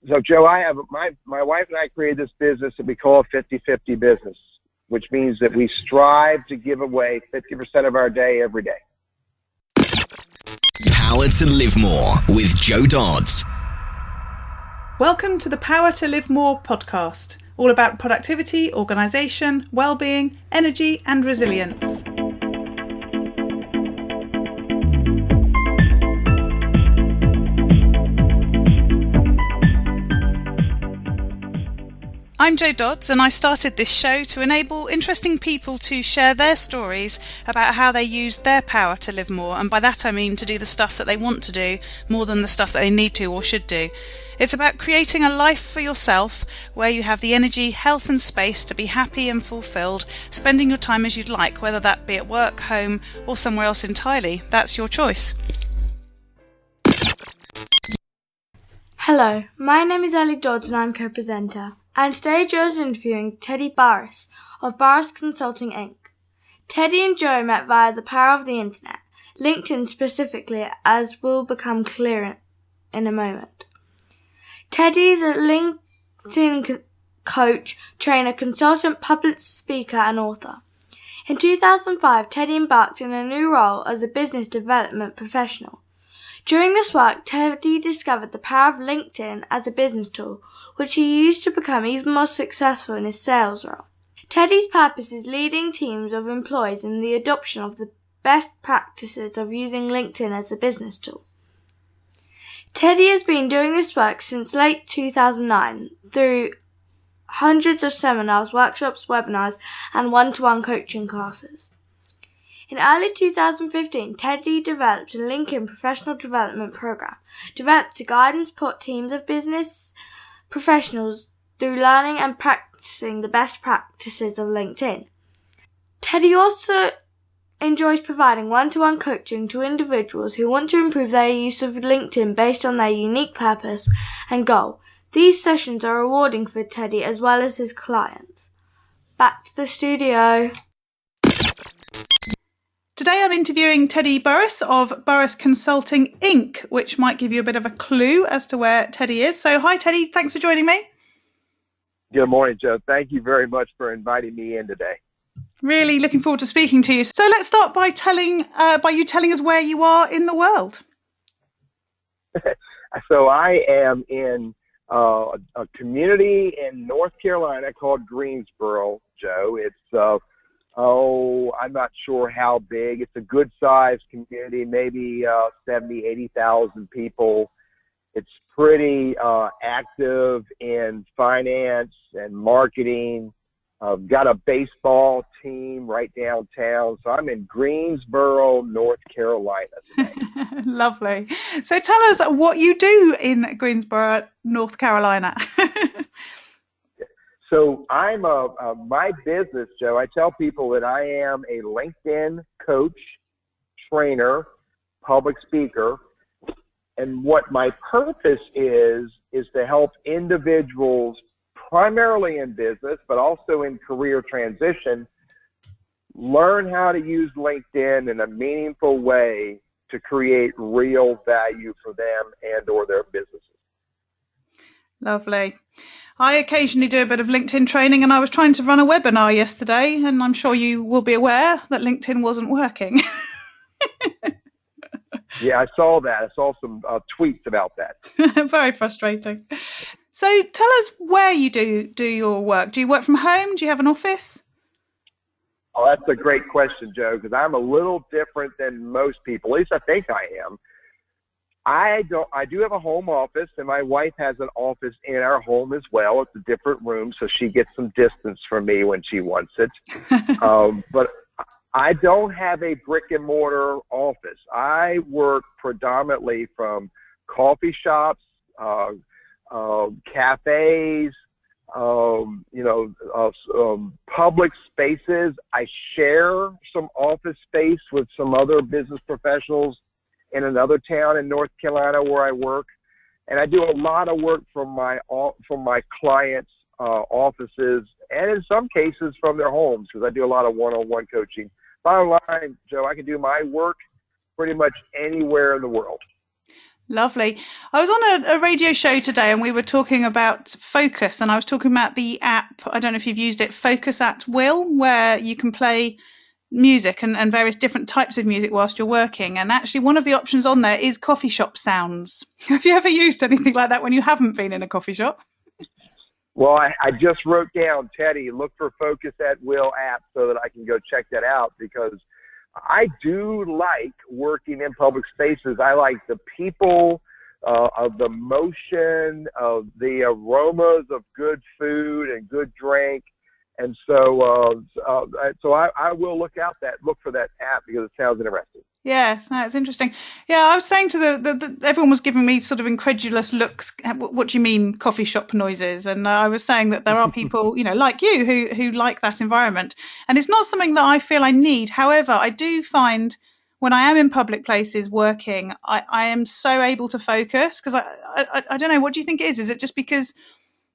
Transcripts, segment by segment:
So Joe, I have my wife and I created this business that we call a 50-50 business, which means that we strive to give away 50% of our day every day. Power to Live More with Joe Dodds. Welcome to the Power to Live More podcast, all about productivity, organisation, well-being, energy and resilience. I'm Jo Dodds, and I started this show to enable interesting people to share their stories about how they use their power to live more, and by that I mean to do the stuff that they want to do more than the stuff that they need to or should do. It's about creating a life for yourself where you have the energy, health and space to be happy and fulfilled, spending your time as you'd like, whether that be at work, home or somewhere else entirely. That's your choice. Hello, my name is Ellie Dodds and I'm co-presenter. And today Joe is interviewing Teddy Burriss of Burriss Consulting Inc. Teddy and Joe met via the power of the internet, LinkedIn specifically, as will become clear in a moment. Teddy is a LinkedIn coach, trainer, consultant, public speaker and author. In 2005, Teddy embarked on a new role as a business development professional. During this work, Teddy discovered the power of LinkedIn as a business tool, which he used to become even more successful in his sales role. Teddy's purpose is leading teams of employees in the adoption of the best practices of using LinkedIn as a business tool. Teddy has been doing this work since late 2009 through hundreds of seminars, workshops, webinars, and one-to-one coaching classes. In early 2015, Teddy developed a LinkedIn professional development program, developed to guide and support teams of business professionals through learning and practicing the best practices of LinkedIn. Teddy also enjoys providing one-to-one coaching to individuals who want to improve their use of LinkedIn based on their unique purpose and goal. These sessions are rewarding for Teddy as well as his clients. Back to the studio. Today I'm interviewing Teddy Burriss of Burriss Consulting Inc., which might give you a bit of a clue as to where Teddy is. So hi Teddy, thanks for joining me. Good morning, Joe. Thank you very much for inviting me in today. Really looking forward to speaking to you. So let's start by you telling us where you are in the world. So I am in a community in North Carolina called Greensboro, Joe. It's I'm not sure how big. It's a good-sized community, maybe 70,000, 80,000 people. It's pretty active in finance and marketing. I've got a baseball team right downtown. So I'm in Greensboro, North Carolina today. Lovely. So tell us what you do in Greensboro, North Carolina. So I'm my business, Joe, I tell people that I am a LinkedIn coach, trainer, public speaker. And what my purpose is to help individuals, primarily in business, but also in career transition, learn how to use LinkedIn in a meaningful way to create real value for them and or their businesses. Lovely. I occasionally do a bit of LinkedIn training, and I was trying to run a webinar yesterday, and I'm sure you will be aware that LinkedIn wasn't working. Yeah, I saw that. I saw some tweets about that. Very frustrating. So tell us where you do your work. Do you work from home? Do you have an office? Oh, that's a great question, Joe, because I'm a little different than most people. At least I think I am. I do have a home office, and my wife has an office in our home as well. It's a different room, so she gets some distance from me when she wants it. But I don't have a brick and mortar office. I work predominantly from coffee shops, cafes, public spaces. I share some office space with some other business professionals in another town in North Carolina where I work, and I do a lot of work from my clients' offices, and in some cases from their homes, because I do a lot of one-on-one coaching. Bottom line, Joe, I can do my work pretty much anywhere in the world. Lovely. I was on a radio show today and we were talking about focus, and I was talking about the app, I don't know if you've used it, Focus at Will, where you can play music and various different types of music whilst you're working. And actually one of the options on there is coffee shop sounds. Have you ever used anything like that when you haven't been in a coffee shop? Well, I just wrote down, Teddy, look for Focus at Will app so that I can go check that out, because I do like working in public spaces. I like the people, of the motion, of the aromas of good food and good drink. And so I will look for that app because it sounds interesting. Yes, that's interesting. Yeah, I was saying to the everyone was giving me sort of incredulous looks. What do you mean coffee shop noises? And I was saying that there are people, like you, who like that environment. And it's not something that I feel I need. However, I do find when I am in public places working, I am so able to focus, because I don't know, what do you think it is? Is it just because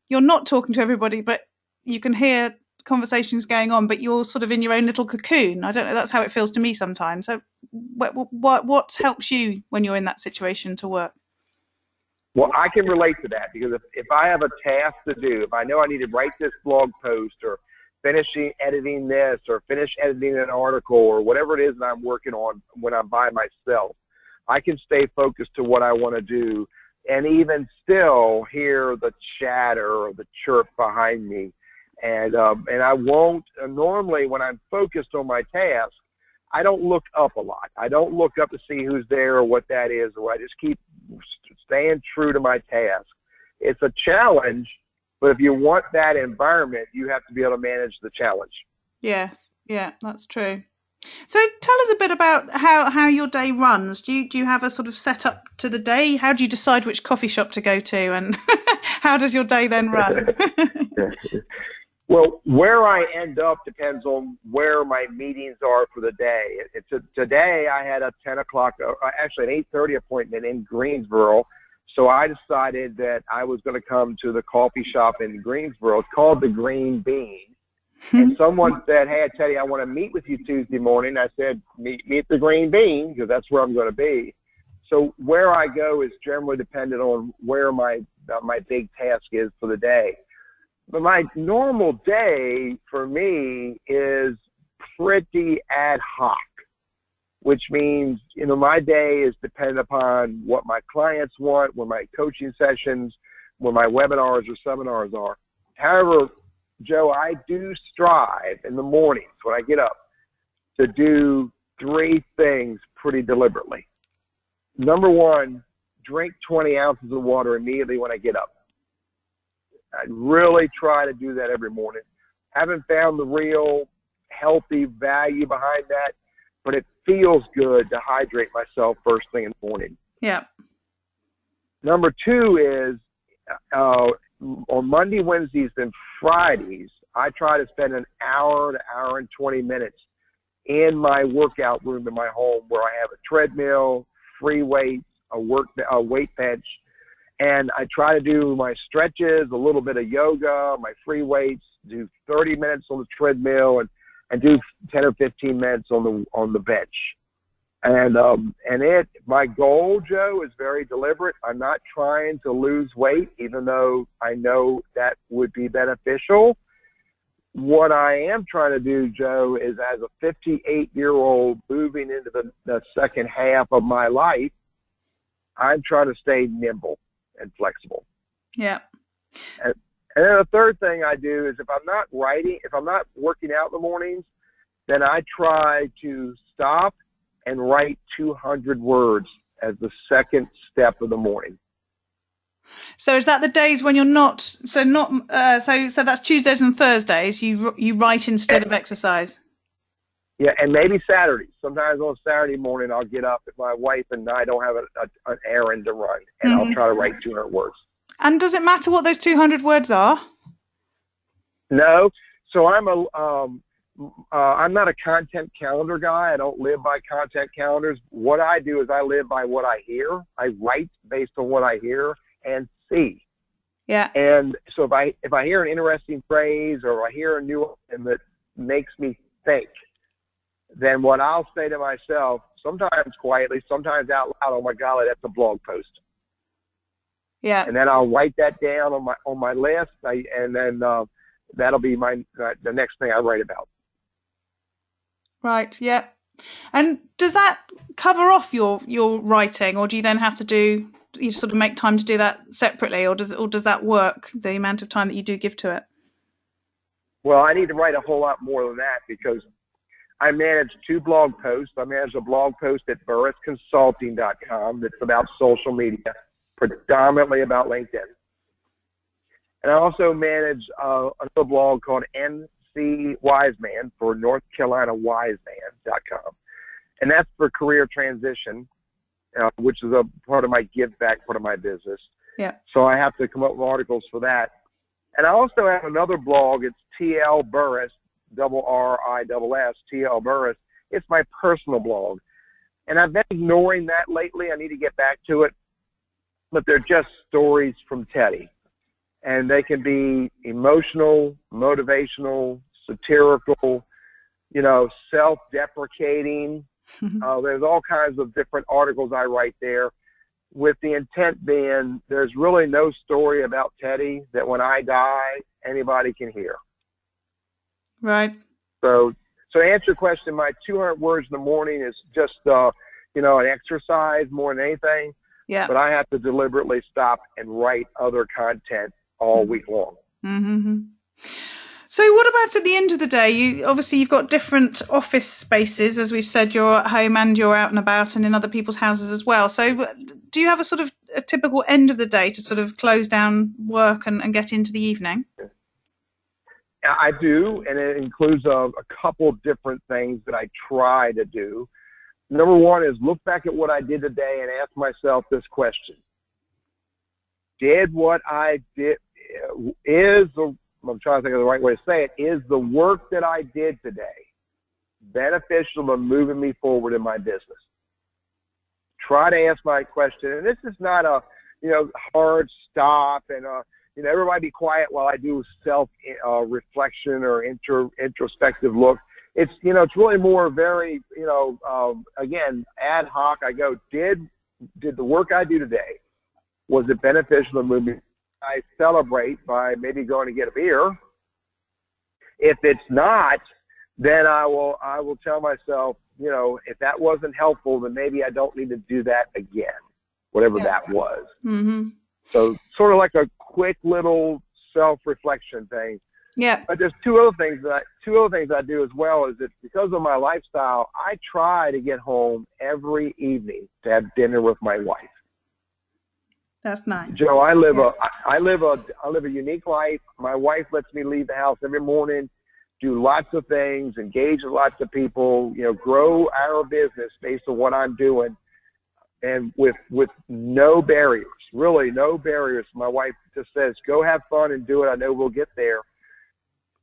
you're not talking to everybody, but you can hear conversations going on, but you're sort of in your own little cocoon? I don't know, that's how it feels to me sometimes. So what helps you when you're in that situation to work? Well, I can relate to that, because if I have a task to do, if I know I need to write this blog post or finish editing this or finish editing an article or whatever it is that I'm working on when I'm by myself, I can stay focused to what I want to do and even still hear the chatter or the chirp behind me. And I won't, normally when I'm focused on my task, I don't look up a lot. I don't look up to see who's there or what that is, or I just keep staying true to my task. It's a challenge, but if you want that environment, you have to be able to manage the challenge. Yes, yeah, that's true. So tell us a bit about how your day runs. Do you have a sort of setup to the day? How do you decide which coffee shop to go to, and how does your day then run? Well, where I end up depends on where my meetings are for the day. Today I had a 10 o'clock, actually an 8:30 appointment in Greensboro. So I decided that I was going to come to the coffee shop in Greensboro. It's called the Green Bean. And someone said, hey, Teddy, I want to meet with you Tuesday morning. I said, meet at the Green Bean, because that's where I'm going to be. So where I go is generally dependent on where my big task is for the day. But my normal day for me is pretty ad hoc, which means, my day is dependent upon what my clients want, when my coaching sessions, when my webinars or seminars are. However, Joe, I do strive in the mornings when I get up to do three things pretty deliberately. Number one, drink 20 ounces of water immediately when I get up. I really try to do that every morning. Haven't found the real healthy value behind that, but it feels good to hydrate myself first thing in the morning. Yeah. Number two is on Monday, Wednesdays, and Fridays, I try to spend an hour to hour and 20 minutes in my workout room in my home, where I have a treadmill, free weights, a weight bench, and I try to do my stretches, a little bit of yoga, my free weights, do 30 minutes on the treadmill, and do 10 or 15 minutes on the bench. And my goal, Joe, is very deliberate. I'm not trying to lose weight, even though I know that would be beneficial. What I am trying to do, Joe, is as a 58-year-old moving into the second half of my life, I'm trying to stay nimble and flexible. Yeah. And then the third thing I do is if I'm not working out in the mornings, then I try to stop and write 200 words as the second step of the morning. So is that the days when you're not? So that's Tuesdays and Thursdays. You write instead of exercise. Yeah, and maybe Saturdays. Sometimes on Saturday morning I'll get up if my wife and I don't have an errand to run, and I'll try to write 200 words. And does it matter what those 200 words are? No. So I'm not a content calendar guy. I don't live by content calendars. What I do is I live by what I hear. I write based on what I hear and see. Yeah. And so if I hear an interesting phrase or I hear a new one that makes me think, then what I'll say to myself, sometimes quietly, sometimes out loud, oh my golly, that's a blog post. Yeah. And then I'll write that down on my list, and then that'll be the next thing I write about. Right. Yeah. And does that cover off your writing, or do you then have to you sort of make time to do that separately, or does that work, the amount of time that you do give to it? Well, I need to write a whole lot more than that because I manage 2 blog posts. I manage a blog post at burrissconsulting.com that's about social media, predominantly about LinkedIn. And I also manage another blog called NC Wiseman for North Carolina Wiseman.com. And that's for career transition, which is a part of my give back, part of my business. Yeah. So I have to come up with articles for that. And I also have another blog. It's TL Burriss, RRISS, TL Burriss. It's my personal blog. And I've been ignoring that lately. I need to get back to it. But they're just stories from Teddy. And they can be emotional, motivational, satirical, self-deprecating. There's all kinds of different articles I write there, with the intent being there's really no story about Teddy that when I die, anybody can hear. Right. So to answer your question, my 200 words in the morning is just, an exercise more than anything. Yeah. But I have to deliberately stop and write other content all week long. Mm-hmm. So what about at the end of the day? You've got different office spaces, as we've said, you're at home and you're out and about and in other people's houses as well. So do you have a typical end of the day to sort of close down work and get into the evening? I do, and it includes a couple different things that I try to do. Number one is look back at what I did today and ask myself this question. Did what I did, I'm trying to think of the right way to say it, is the work that I did today beneficial to moving me forward in my business? Try to ask my question. And this is not a, hard stop and, everybody be quiet while I do self-reflection or introspective look. It's, it's really more very, again, ad hoc. I go, did the work I do today, was it beneficial to move me? I celebrate by maybe going to get a beer. If it's not, then I will tell myself, if that wasn't helpful, then maybe I don't need to do that again, whatever that was. Mm-hmm. So sort of like a quick little self-reflection thing. Yeah. But there's two other things I do as well. Is that because of my lifestyle, I try to get home every evening to have dinner with my wife. That's nice. Joe, I live a unique life. My wife lets me leave the house every morning, do lots of things, engage with lots of people, grow our business based on what I'm doing, and with no barriers, really no barriers. My wife just says, go have fun and do it. I know we'll get there.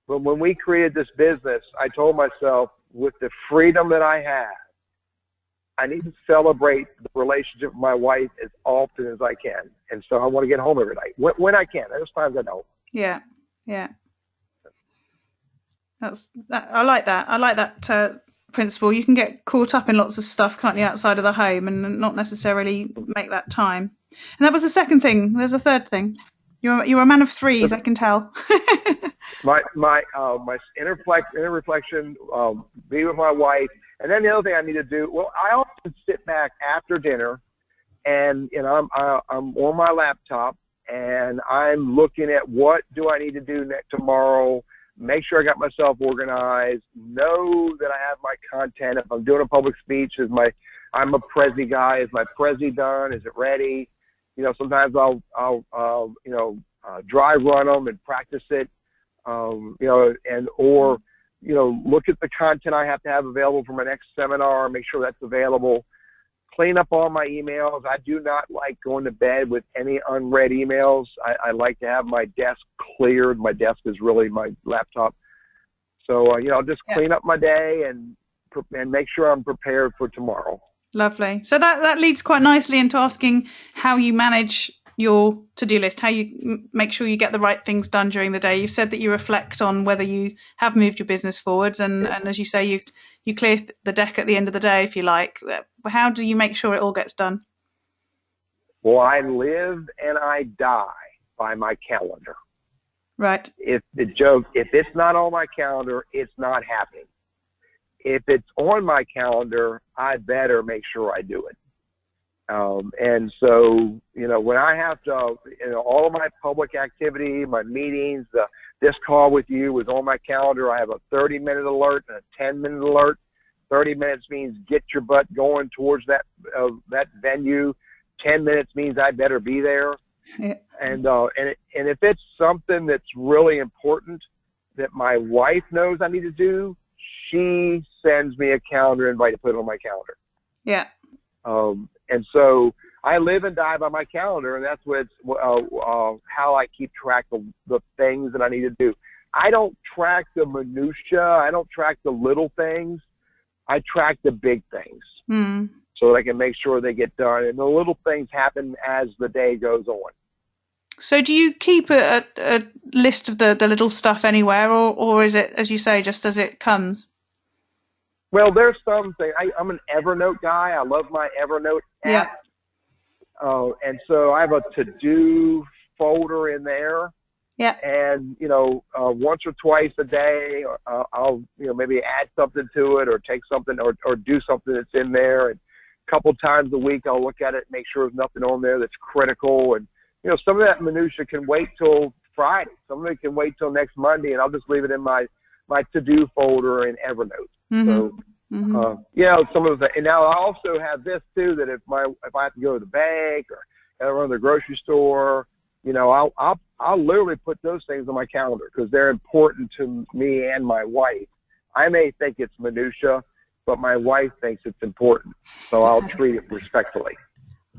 But when we created this business, I told myself, with the freedom that I have, I need to celebrate the relationship with my wife as often as I can. And so I want to get home every night when I can. There's times I don't. Yeah. Yeah. I like that. I like that principle. You can get caught up in lots of stuff, can't you, outside of the home and not necessarily make that time. And that was the second thing. There's a third thing. You're a man of threes, I can tell. my inner reflection, be with my wife. And then the other thing I need to do, well, I often sit back after dinner, and I'm on my laptop, and I'm looking at what do I need to do tomorrow. Make sure I got myself organized. Know that I have my content. If I'm doing a public speech, I'm a Prezi guy. Is my Prezi done? Is it ready? Sometimes I'll dry run them and practice it. Look at the content I have to have available for my next seminar, make sure that's available. Clean up all my emails. I do not like going to bed with any unread emails. I like to have my desk cleared. My desk is really my laptop. So, just clean up my day and make sure I'm prepared for tomorrow. Lovely. So that leads quite nicely into asking how you manage your to-do list, how you make sure you get the right things done during the day. You've said that you reflect on whether you have moved your business forwards, and as you say, you clear the deck at the end of the day, if you like. How do you make sure it all gets done? Well, I live and I die by my calendar. Right. If it's not on my calendar, it's not happening. If it's on my calendar, I better make sure I do it. And so, when I have to, all of my public activity, my meetings, this call with you was on my calendar. I have a 30-minute alert and a 10-minute alert. 30 minutes means get your butt going towards that venue. 10 minutes means I better be there. Yeah. And if it's something that's really important that my wife knows I need to do, she sends me a calendar invite to put it on my calendar. Yeah. And so I live and die by my calendar, and that's how I keep track of the things that I need to do. I don't track the minutia. I don't track the little things. I track the big things so that I can make sure they get done. And the little things happen as the day goes on. So do you keep a list of the little stuff anywhere, or is it, as you say, just as it comes? Well, there's something. I'm an Evernote guy. I love my Evernote app. Yeah. And so I have a to-do folder in there. Yeah. And, once or twice a day, I'll, maybe add something to it or take something or do something that's in there. And a couple times a week, I'll look at it and make sure there's nothing on there that's critical. And, some of that minutia can wait till Friday. Some of it can wait till next Monday, and I'll just leave it in my to-do folder in Evernote. So, some of the, and now I also have this too, that if I have to go to the bank or I run to the grocery store, I'll literally put those things on my calendar because they're important to me and my wife. I may think it's minutia, but my wife thinks it's important, so I'll treat it respectfully.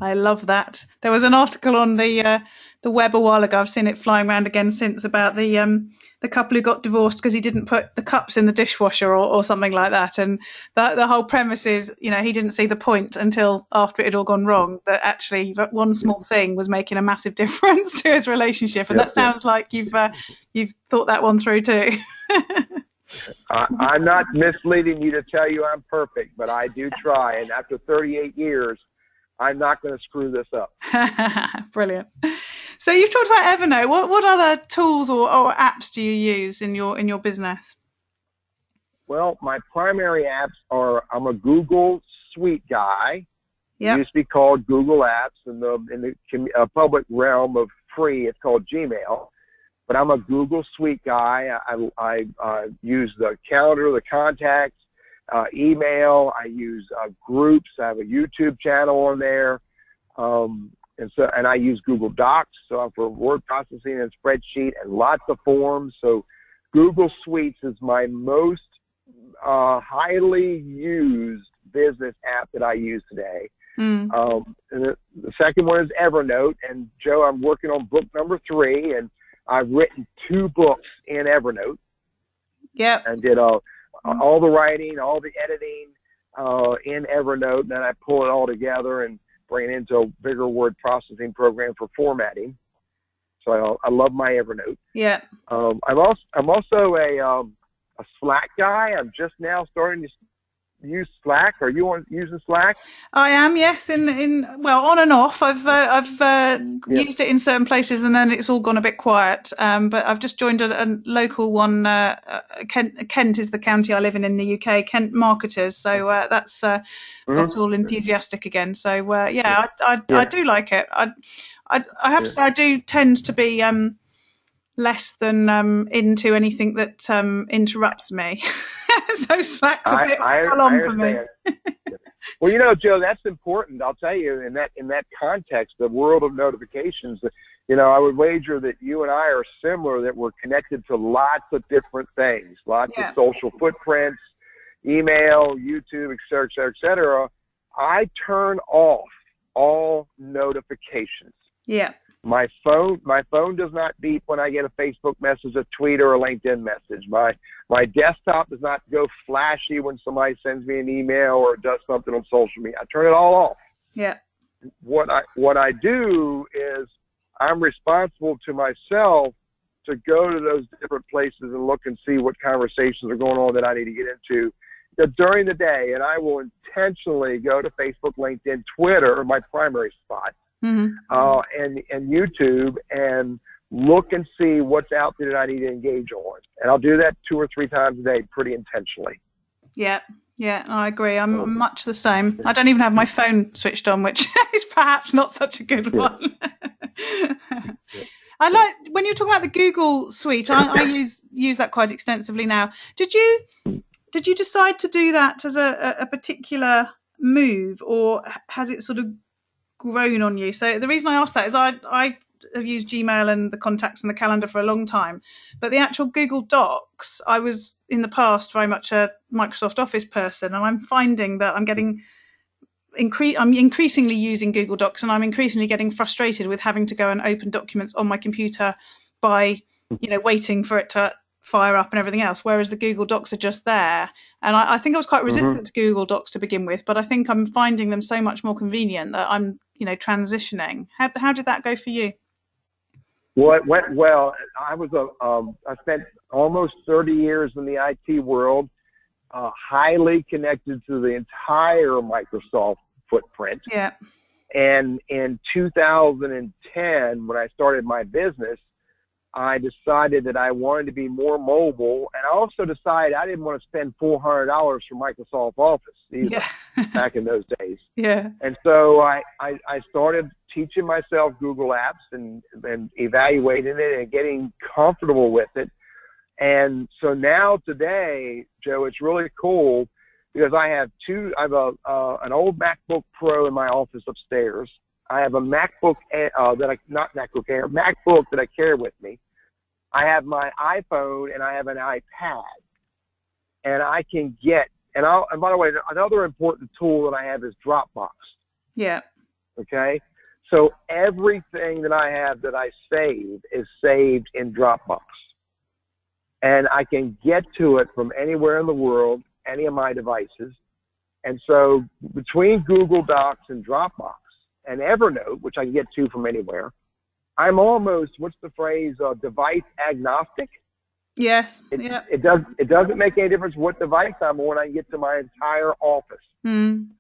I love that. There was an article on the web a while ago. I've seen it flying around again since, about the couple who got divorced because he didn't put the cups in the dishwasher or something like that. And the whole premise is, he didn't see the point until after it had all gone wrong, that actually that one small thing was making a massive difference to his relationship. And that sounds like you've thought that one through too. I'm not misleading you to tell you I'm perfect, but I do try. And after 38 years, I'm not going to screw this up. Brilliant. So you've talked about Evernote. What other tools or apps do you use in your business? Well, my primary apps are, I'm a Google Suite guy. Yep. It used to be called Google Apps. In the public realm of free, it's called Gmail. But I'm a Google Suite guy. I use the calendar, the contacts, email. I use groups. I have a YouTube channel on there. And I use Google Docs, so for word processing and spreadsheet and lots of forms. So Google Suites is my most highly used business app that I use today. And the second one is Evernote. And Joe, I'm working on book number 3, and I've written 2 books in Evernote. Yeah. And did all the writing, all the editing in Evernote, and then I pull it all together and bring it into a bigger word processing program for formatting. So I love my Evernote. Yeah. I'm also a Slack guy. I'm just now starting to use Slack. Are you using Slack? I am, yes. Well, on and off. I've used it in certain places, and then it's all gone a bit quiet. But I've just joined a local one. Kent is the county I live in the UK. Kent Marketers. So that's got all enthusiastic again. So I do like it. I have to say I do tend to be less than into anything that interrupts me. So Slack's a bit full on for me. Well, Joe, that's important. I'll tell you, in that context, the world of notifications, I would wager that you and I are similar, that we're connected to lots of different things, lots of social footprints, email, YouTube, et cetera, et cetera, et cetera. I turn off all notifications. Yeah. My phone does not beep when I get a Facebook message, a tweet, or a LinkedIn message. My desktop does not go flashy when somebody sends me an email or does something on social media. I turn it all off. Yeah. What I do is I'm responsible to myself to go to those different places and look and see what conversations are going on that I need to get into during the day. And I will intentionally go to Facebook, LinkedIn, Twitter, my primary spot. and YouTube, and look and see what's out there that I need to engage on. And I'll do that 2 or 3 times a day pretty intentionally. Yeah, I agree. I'm much the same. I don't even have my phone switched on, which is perhaps not such a good one. I like when you talk about the Google Suite. I use that quite extensively now. Did you decide to do that as a particular move, or has it sort of grown on you? So the reason I asked that is I have used Gmail and the contacts and the calendar for a long time, but the actual Google Docs, I was in the past very much a Microsoft Office person, and I'm finding that I'm increasingly using Google Docs, and I'm increasingly getting frustrated with having to go and open documents on my computer by, waiting for it to fire up and everything else, whereas the Google Docs are just there. And I think I was quite resistant to Google Docs to begin with, but I think I'm finding them so much more convenient that I'm, transitioning. How did that go for you? Well, it went well. I spent almost 30 years in the IT world, highly connected to the entire Microsoft footprint. Yeah. And in 2010, when I started my business, I decided that I wanted to be more mobile, and I also decided I didn't want to spend $400 for Microsoft Office either back in those days. Yeah. And so I started teaching myself Google Apps and evaluating it and getting comfortable with it. And so now today, Joe, it's really cool because I have an old MacBook Pro in my office upstairs. I have a MacBook MacBook that I carry with me. I have my iPhone and I have an iPad, and I can get, and by the way, another important tool that I have is Dropbox. Yeah. Okay. So everything that I have that I save is saved in Dropbox, and I can get to it from anywhere in the world, any of my devices. And so between Google Docs and Dropbox and Evernote, which I can get to from anywhere, I'm almost, what's the phrase, device agnostic? Yes. It doesn't make any difference what device I'm on. I can get to my entire office. And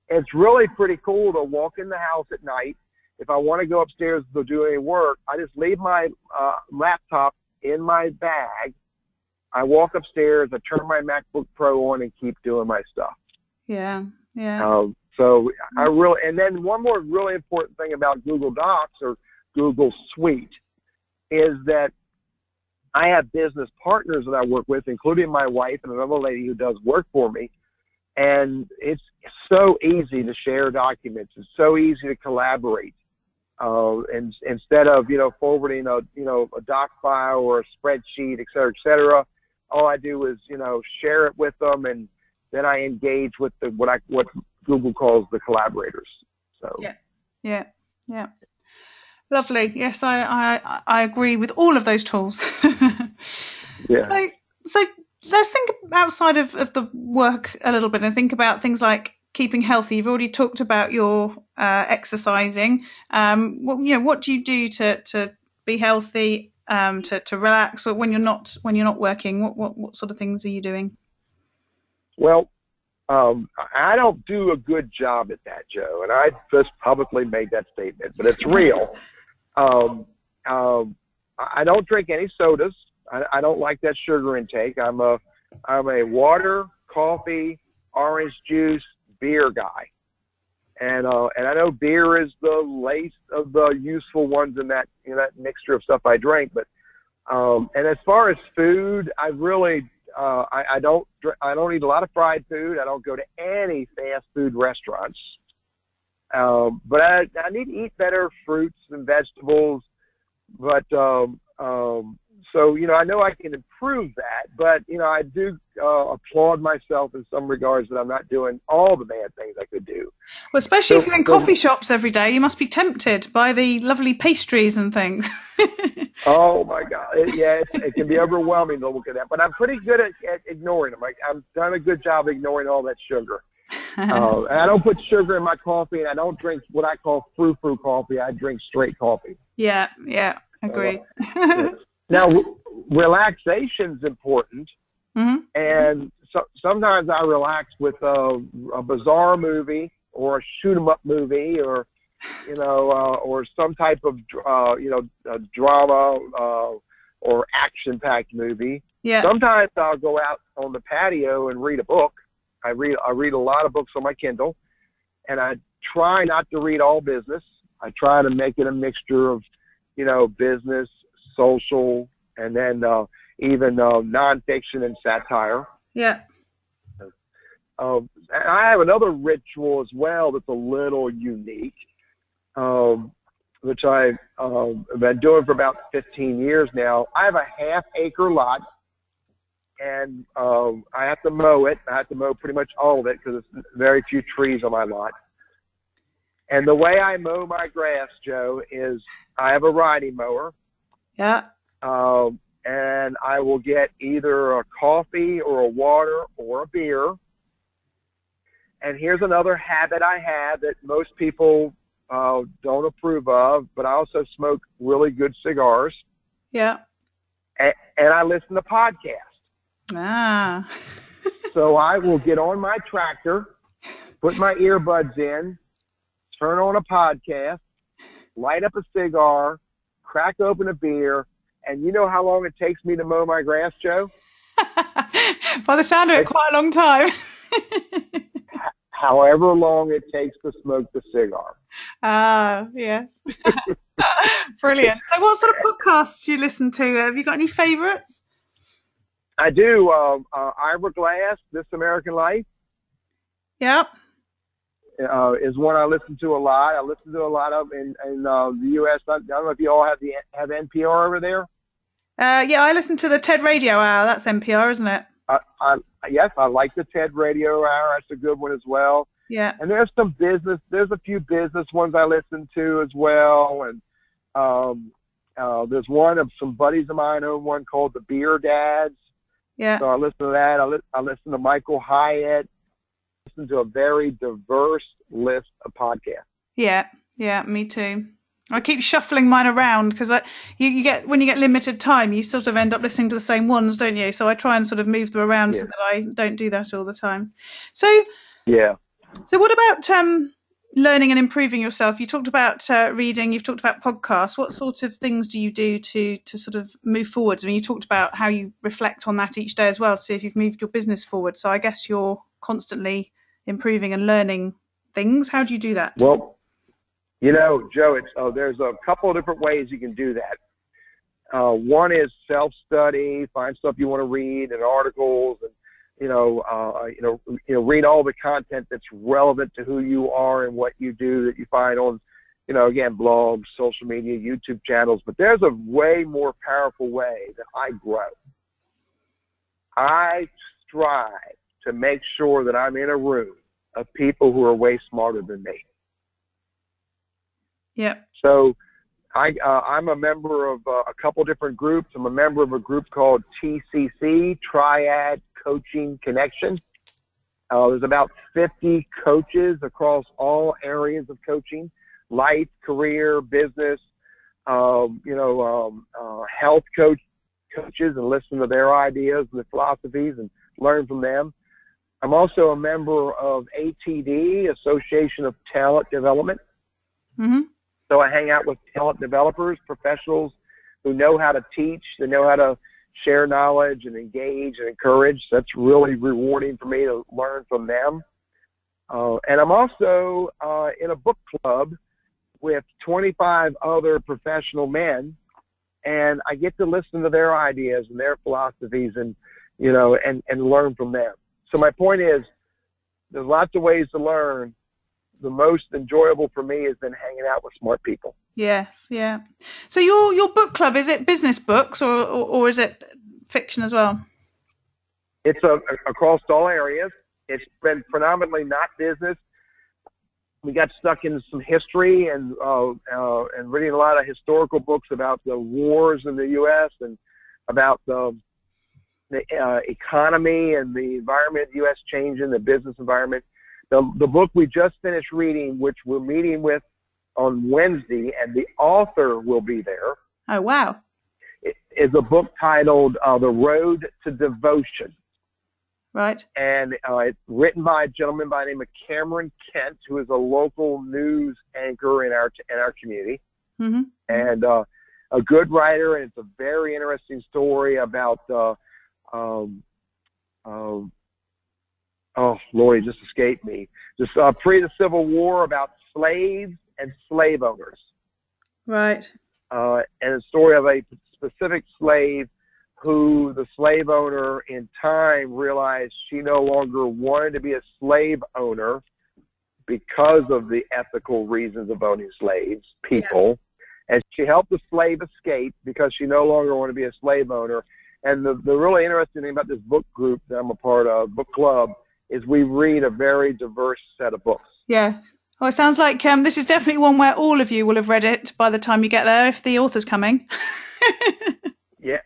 it's really pretty cool to walk in the house at night. If I want to go upstairs to do any work, I just leave my laptop in my bag. I walk upstairs, I turn my MacBook Pro on and keep doing my stuff. Yeah. So and then one more really important thing about Google Docs or Google Suite is that I have business partners that I work with, including my wife and another lady who does work for me. And it's so easy to share documents. It's so easy to collaborate. And instead of, forwarding a doc file or a spreadsheet, et cetera, all I do is, share it with them, and then I engage with what Google calls the collaborators. So yeah. Lovely. Yes, I agree with all of those tools. Yeah. So let's think outside of the work a little bit and think about things like keeping healthy. You've already talked about your exercising. What do you do to be healthy, to relax, or when you're not working? What sort of things are you doing? Well, I don't do a good job at that, Joe, and I just publicly made that statement, but it's real. I don't drink any sodas. I don't like that sugar intake. I'm a water, coffee, orange juice, beer guy. And I know beer is the least of the useful ones in that mixture of stuff I drink. But and as far as food, I really I don't eat a lot of fried food. I don't go to any fast food restaurants. But I need to eat better fruits and vegetables. But so I know I can improve that. But I do applaud myself in some regards that I'm not doing all the bad things I could do. Well, especially if you're in coffee shops every day, you must be tempted by the lovely pastries and things. Oh my God! It can be overwhelming to look at that. But I'm pretty good at ignoring them. I've done a good job ignoring all that sugar. And I don't put sugar in my coffee, and I don't drink what I call frou-frou coffee. I drink straight coffee. Yeah, agree. Now, relaxation's important, and sometimes I relax with a bizarre movie or a shoot 'em up movie, or or some type of, a drama or action-packed movie. Yeah. Sometimes I'll go out on the patio and read a book. I read a lot of books on my Kindle, and I try not to read all business. I try to make it a mixture of, business, social, and then even nonfiction and satire. Yeah. And I have another ritual as well that's a little unique, which I've been doing for about 15 years now. I have a half-acre lot, and I have to mow it. I have to mow pretty much all of it because there's very few trees on my lot. And the way I mow my grass, Joe, is I have a riding mower. Yeah. And I will get either a coffee or a water or a beer. And here's another habit I have that most people don't approve of, but I also smoke really good cigars. Yeah. And I listen to podcasts. Ah. So I will get on my tractor, put my earbuds in, turn on a podcast, light up a cigar, crack open a beer, and you know how long it takes me to mow my grass, Joe? By the sound of it, quite a long time. However long it takes to smoke the cigar. Ah, yes. Brilliant. So what sort of podcasts do you listen to? Have you got any favourites? I do. Ira Glass, This American Life. Yeah. Is one I listen to a lot. I listen to a lot of in the U.S. I don't know if you all have NPR over there. Yeah, I listen to the TED Radio Hour. That's NPR, isn't it? Yes, I like the TED Radio Hour. That's a good one as well. Yeah. And there's a few business ones I listen to as well. And there's one of some buddies of mine own one called the Beer Dads. Yeah. So I listen to that. I listen to Michael Hyatt. Listen to a very diverse list of podcasts. Yeah, me too. I keep shuffling mine around because you get when you get limited time, you sort of end up listening to the same ones, don't you? So I try and sort of move them around so that I don't do that all the time. So what about learning and improving yourself? You talked about reading, you've talked about podcasts. What sort of things do you do to sort of move forwards? I mean, you talked about how you reflect on that each day as well to see if you've moved your business forward. So I guess you're constantly improving and learning things. How do you do that? Well, Joe, there's a couple of different ways you can do that. One is self-study, find stuff you want to read and articles, and read all the content that's relevant to who you are and what you do that you find on, again, blogs, social media, YouTube channels. But there's a way more powerful way that I grow. I strive to make sure that I'm in a room of people who are way smarter than me. Yeah. So I'm a member of a couple different groups. I'm a member of a group called TCC, Triad Coaching Connection. There's about 50 coaches across all areas of coaching, life, career, business, health coaches, and listen to their ideas and their philosophies and learn from them. I'm also a member of ATD, Association of Talent Development. Mm-hmm. So I hang out with talent developers, professionals who know how to teach, they know how to share knowledge and engage and encourage. That's really rewarding for me to learn from them. And I'm also in a book club with 25 other professional men, and I get to listen to their ideas and their philosophies and learn from them. So my point is, there's lots of ways to learn. The most enjoyable for me has been hanging out with smart people. Yes, yeah. So your book club, is it business books or is it fiction as well? It's across all areas. It's been predominantly not business. We got stuck in some history and reading a lot of historical books about the wars in the U.S. and about the economy and the environment, U.S. changing, the business environment. The book we just finished reading, which we're meeting with on Wednesday, and the author will be there. Oh, wow. It is a book titled The Road to Devotion. Right. And it's written by a gentleman by the name of Cameron Kent, who is a local news anchor in our community, Mm-hmm. and a good writer. And it's a very interesting story about oh Lord, it just escaped me. Just pre the Civil War, about slaves and slave owners. Right. And a story of a specific slave who the slave owner in time realized she no longer wanted to be a slave owner because of the ethical reasons of owning people. Yeah. And she helped the slave escape because she no longer wanted to be a slave owner. And the really interesting thing about this book group that I'm a part of, book club, is we read a very diverse set of books. Yeah. Well, it sounds like this is definitely one where all of you will have read it by the time you get there, if the author's coming. Yeah,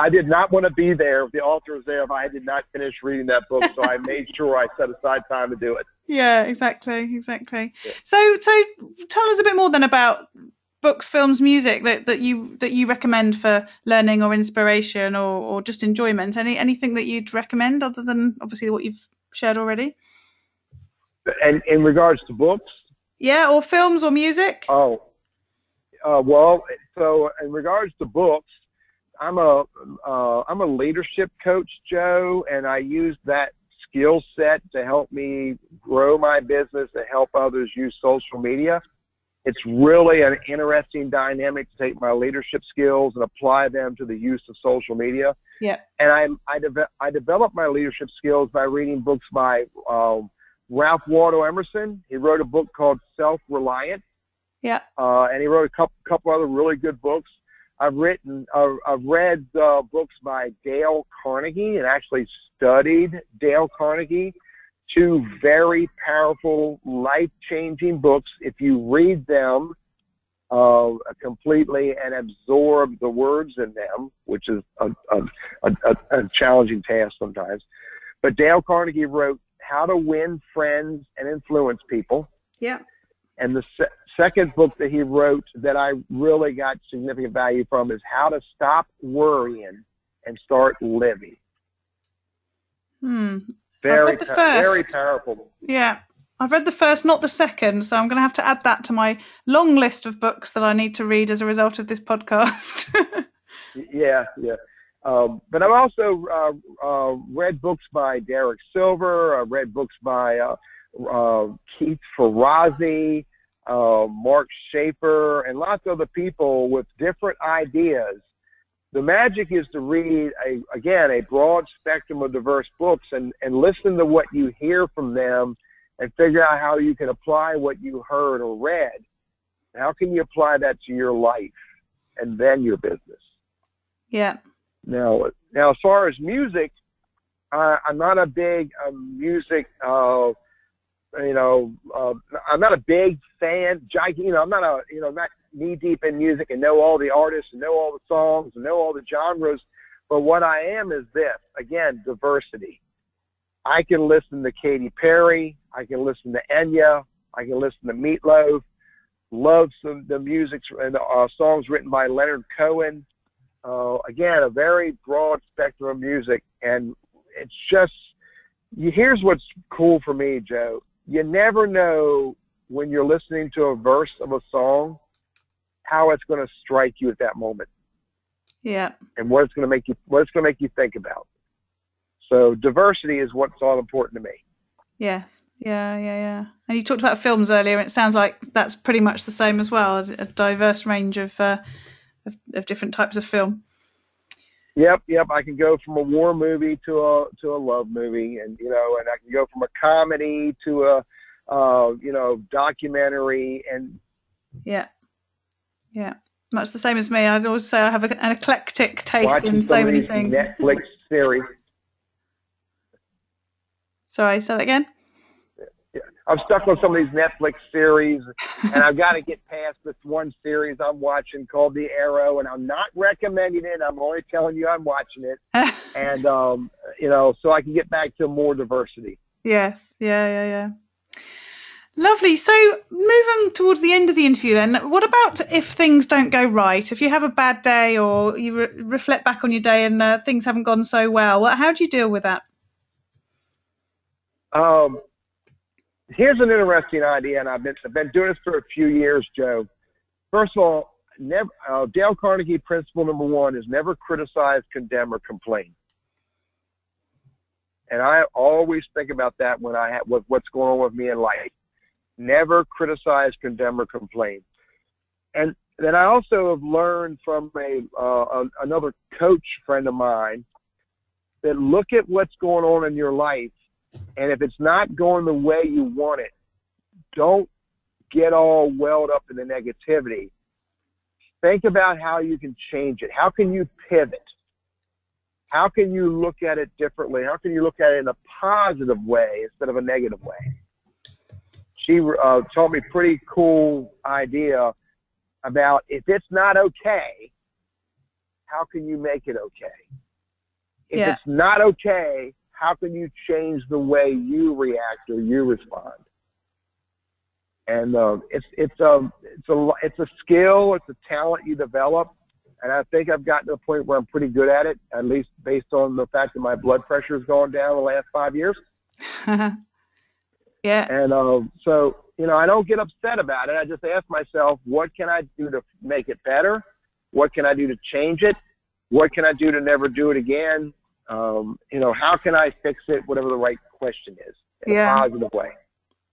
I did not want to be there if the author was there if I did not finish reading that book, so I made sure I set aside time to do it. Yeah, exactly. Yeah. So tell us a bit more then about books, films, music that you recommend for learning or inspiration or just enjoyment. Anything that you'd recommend other than obviously what you've shared already? And in regards to books? Yeah, or films or music? Well, so in regards to books, I'm a leadership coach, Joe, and I use that skill set to help me grow my business and help others use social media. It's really an interesting dynamic to take my leadership skills and apply them to the use of social media. Yeah. And I developed my leadership skills by reading books by Ralph Waldo Emerson. He wrote a book called Self-Reliant. Yeah. And he wrote a couple other really good books. I've read books by Dale Carnegie and actually studied Dale Carnegie. Two very powerful, life-changing books. If you read them completely and absorb the words in them, which is a challenging task sometimes. But Dale Carnegie wrote How to Win Friends and Influence People. Yeah. And the second book that he wrote that I really got significant value from is How to Stop Worrying and Start Living. Very powerful. Yeah. I've read the first, not the second, so I'm going to have to add that to my long list of books that I need to read as a result of this podcast. Yeah. But I've also read books by Derek Silver. I've read books by Keith Ferrazzi, Mark Schaefer, and lots of other people with different ideas. The magic is to read, a broad spectrum of diverse books and listen to what you hear from them and figure out how you can apply what you heard or read. How can you apply that to your life and then your business? Yeah. Now, as far as music, I'm not a big music, I'm not a big fan. I'm not not knee deep in music and know all the artists and know all the songs and know all the genres. But what I am is this, again, diversity. I can listen to Katy Perry. I can listen to Enya. I can listen to Meatloaf. Love the music and songs written by Leonard Cohen. Again, a very broad spectrum of music. And it's just, here's what's cool for me, Joe. You never know when you're listening to a verse of a song how it's going to strike you at that moment. Yeah. And what it's going to make you think about. So diversity is what's all important to me. Yes. Yeah. And you talked about films earlier, and it sounds like that's pretty much the same as well, a diverse range of different types of film. Yep. I can go from a war movie to a love movie, and and I can go from a comedy to a documentary, and yeah. Much the same as me. I'd always say I have an eclectic taste in so many things. Netflix series. Sorry, say that again. Yeah. I'm stuck on some of these Netflix series, and I've got to get past this one series I'm watching called The Arrow, and I'm not recommending it. I'm only telling you I'm watching it, and so I can get back to more diversity. Yes. Yeah. Lovely. So moving towards the end of the interview then, what about if things don't go right? If you have a bad day or you reflect back on your day and things haven't gone so well, how do you deal with that? Here's an interesting idea, and I've been doing this for a few years, Joe. First of all, Dale Carnegie principle number 1 is never criticize, condemn, or complain. And I always think about that when I have what's going on with me in life. Never criticize, condemn, or complain. And then I also have learned from another coach friend of mine that look at what's going on in your life, and if it's not going the way you want it, don't get all welled up in the negativity. Think about how you can change it. How can you pivot? How can you look at it differently? How can you look at it in a positive way instead of a negative way? She told me a pretty cool idea about if it's not okay, how can you make it okay? If it's not okay, how can you change the way you react or you respond? And it's a skill, it's a talent you develop, and I think I've gotten to a point where I'm pretty good at it, at least based on the fact that my blood pressure has gone down the last 5 years. Yeah. And so, I don't get upset about it. I just ask myself, what can I do to make it better? What can I do to change it? What can I do to never do it again? How can I fix it? Whatever the right question is, in a positive way.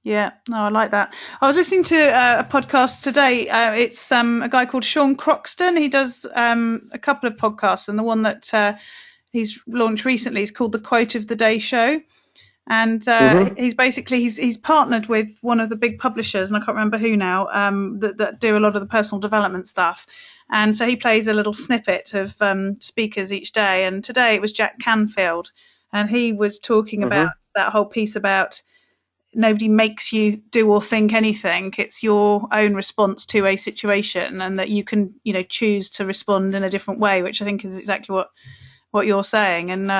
Yeah, no, I like that. I was listening to a podcast today. It's a guy called Sean Croxton. He does a couple of podcasts, and the one that he's launched recently is called The Quote of the Day Show. And he's partnered with one of the big publishers, and I can't remember who now, that do a lot of the personal development stuff. And so he plays a little snippet of speakers each day. And today it was Jack Canfield, and he was talking about that whole piece about nobody makes you do or think anything. It's your own response to a situation, and that you can, choose to respond in a different way, which I think is exactly what you're saying. And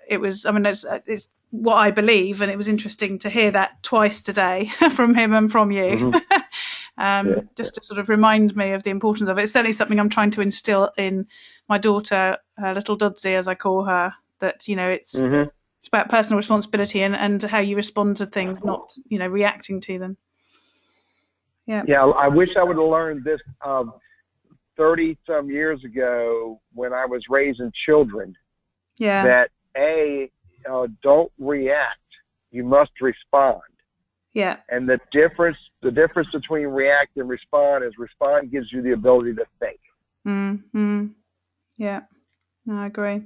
it's what I believe, and it was interesting to hear that twice today from him and from you. Just to sort of remind me of the importance of it. It's certainly something I'm trying to instill in my daughter, little Dodsie, as I call her, that, it's about personal responsibility and how you respond to things, not, reacting to them. Yeah. Yeah. I wish I would have learned this 30 some years ago when I was raising children. Yeah. That don't react. You must respond. Yeah. And the difference between react and respond is respond gives you the ability to think. Mm-hmm. Yeah. No, I agree.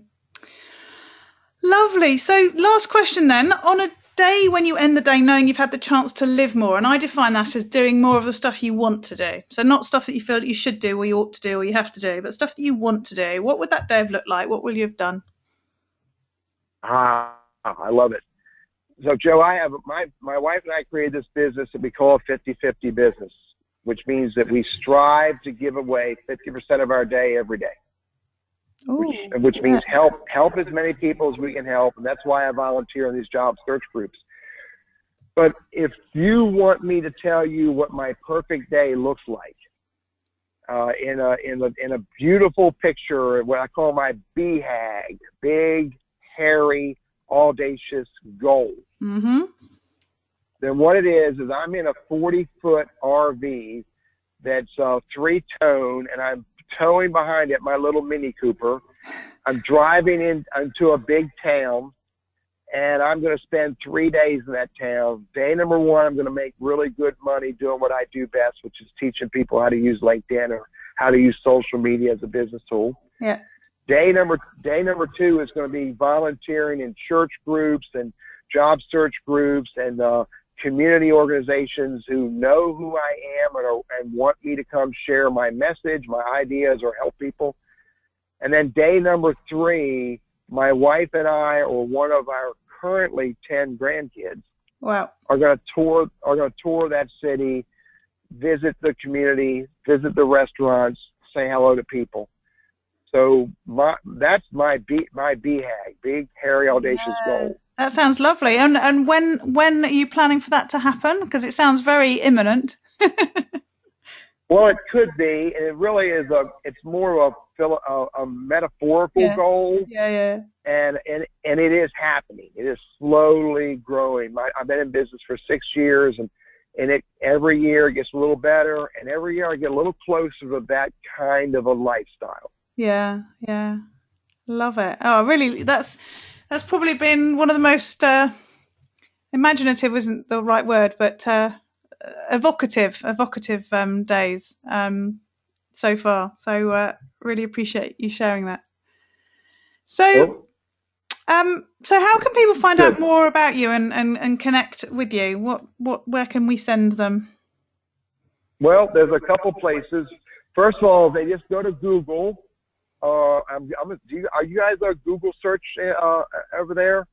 Lovely. So last question then. On a day when you end the day knowing you've had the chance to live more, and I define that as doing more of the stuff you want to do. So not stuff that you feel that you should do or you ought to do or you have to do, but stuff that you want to do. What would that day have looked like? What will you have done? I love it. So, Joe, I have my wife and I created this business that we call a 50-50 business, which means that we strive to give away 50% of our day every day. Which means help as many people as we can help, and that's why I volunteer in these job search groups. But if you want me to tell you what my perfect day looks like, in a beautiful picture, what I call my BHAG, big, hairy, audacious goal, then what it is I'm in a 40-foot RV that's 3-tone, and I'm towing behind it my little Mini Cooper. I'm driving into a big town, and I'm going to spend 3 days in that town. Day number 1, I'm going to make really good money doing what I do best, which is teaching people how to use LinkedIn or how to use social media as a business tool. Yeah. Day number 2 is going to be volunteering in church groups and job search groups and community organizations who know who I am and want me to come share my message, my ideas, or help people. And then day number 3, my wife and I, or one of our currently 10 grandkids, are going to tour that city, visit the community, visit the restaurants, say hello to people. So that's my BHAG, big, hairy, audacious goal. That sounds lovely. And when are you planning for that to happen? Because it sounds very imminent. Well, it could be, and it really is it's more of a metaphorical goal. Yeah. And it is happening. It is slowly growing. I've been in business for 6 years, and every year it gets a little better, and every year I get a little closer to that kind of a lifestyle. Yeah. Love it. Oh, really? That's probably been one of the most imaginative isn't the right word, but evocative days so far. So really appreciate you sharing that. So how can people find out more about you and connect with you? Where can we send them? Well, there's a couple places. First of all, they just go to Google. Are you guys a Google search over there?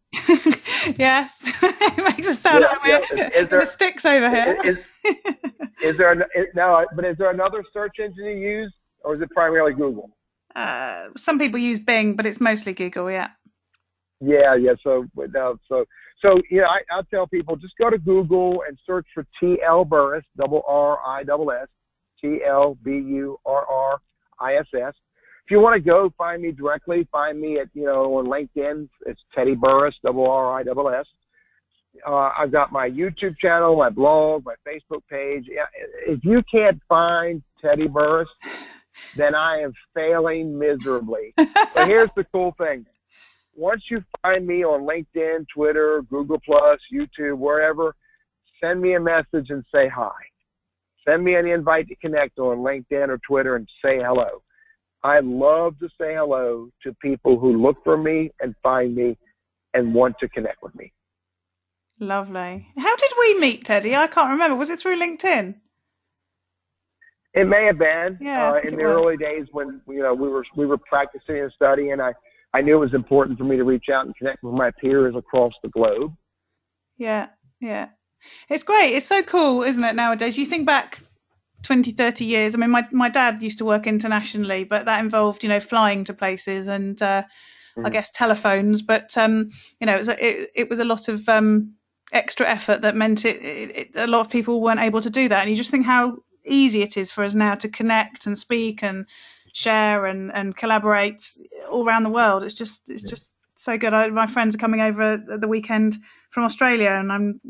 Yes. It makes us sound like we're the sticks over here. Is there another search engine you use, or is it primarily Google? Some people use Bing, but it's mostly Google. Yeah. Yeah. So I'll tell people, just go to Google and search for T.L. Burriss, Burriss, TLBURRISS. If you want to go find me directly, find me at on LinkedIn. It's Teddy Burriss, Burriss. I've got my YouTube channel, my blog, my Facebook page. If you can't find Teddy Burriss, then I am failing miserably. But here's the cool thing. Once you find me on LinkedIn, Twitter, Google+, YouTube, wherever, send me a message and say hi. Send me an invite to connect on LinkedIn or Twitter and say hello. I love to say hello to people who look for me and find me and want to connect with me. Lovely. How did we meet, Teddy? I can't remember. Was it through LinkedIn? It may have been in the early days when we were practicing and studying. I knew it was important for me to reach out and connect with my peers across the globe. Yeah. It's great. It's so cool, isn't it, nowadays? You think back 20, 30 years. I mean, my dad used to work internationally, but that involved, flying to places and I guess telephones. But, it was a lot of extra effort that meant a lot of people weren't able to do that. And you just think how easy it is for us now to connect and speak and share and collaborate all around the world. It's just so good. My friends are coming over at the weekend from Australia, and I'm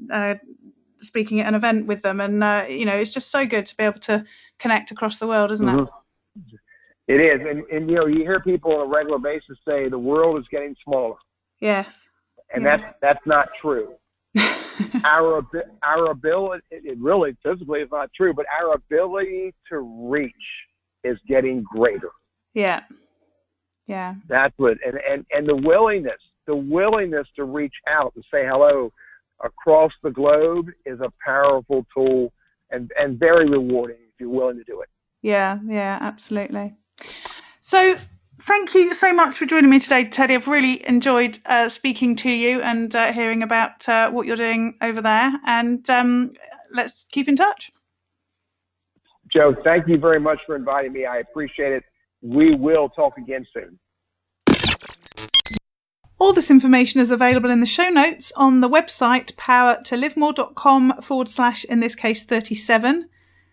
speaking at an event with them, and it's just so good to be able to connect across the world, isn't it? It is, and you hear people on a regular basis say the world is getting smaller. Yes, and that's not true. Our ability, it really physically is not true, but our ability to reach is getting greater. Yeah. That's what, and the willingness to reach out and say hello across the globe is a powerful tool and very rewarding if you're willing to do it. Yeah, absolutely. So thank you so much for joining me today, Teddy. I've really enjoyed speaking to you and hearing about what you're doing over there, and let's keep in touch. Joe, thank you very much for inviting me. I appreciate it. We will talk again soon. All this information is available in the show notes on the website powertolivemore.com/ in this case 37.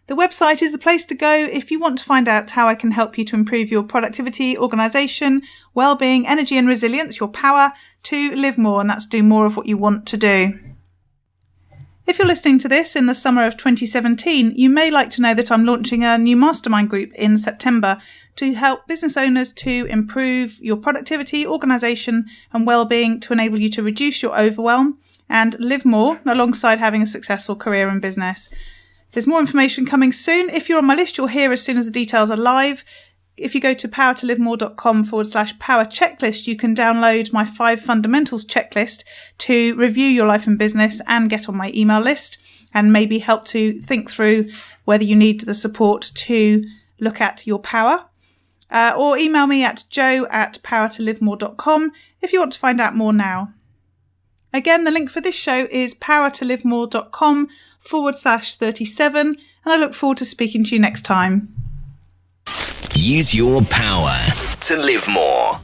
The website is the place to go if you want to find out how I can help you to improve your productivity, organisation, well-being, energy and resilience, your power to live more, and that's do more of what you want to do. If you're listening to this in the summer of 2017, you may like to know that I'm launching a new mastermind group in September to help business owners to improve your productivity, organisation and well-being to enable you to reduce your overwhelm and live more alongside having a successful career and business. There's more information coming soon. If you're on my list, you'll hear as soon as the details are live. If you go to powertolivemore.com/power checklist, you can download my 5 fundamentals checklist to review your life and business and get on my email list and maybe help to think through whether you need the support to look at your power. Or email me at joe@powertolivemore.com if you want to find out more now. Again, the link for this show is powertolivemore.com/37, and I look forward to speaking to you next time. Use your power to live more.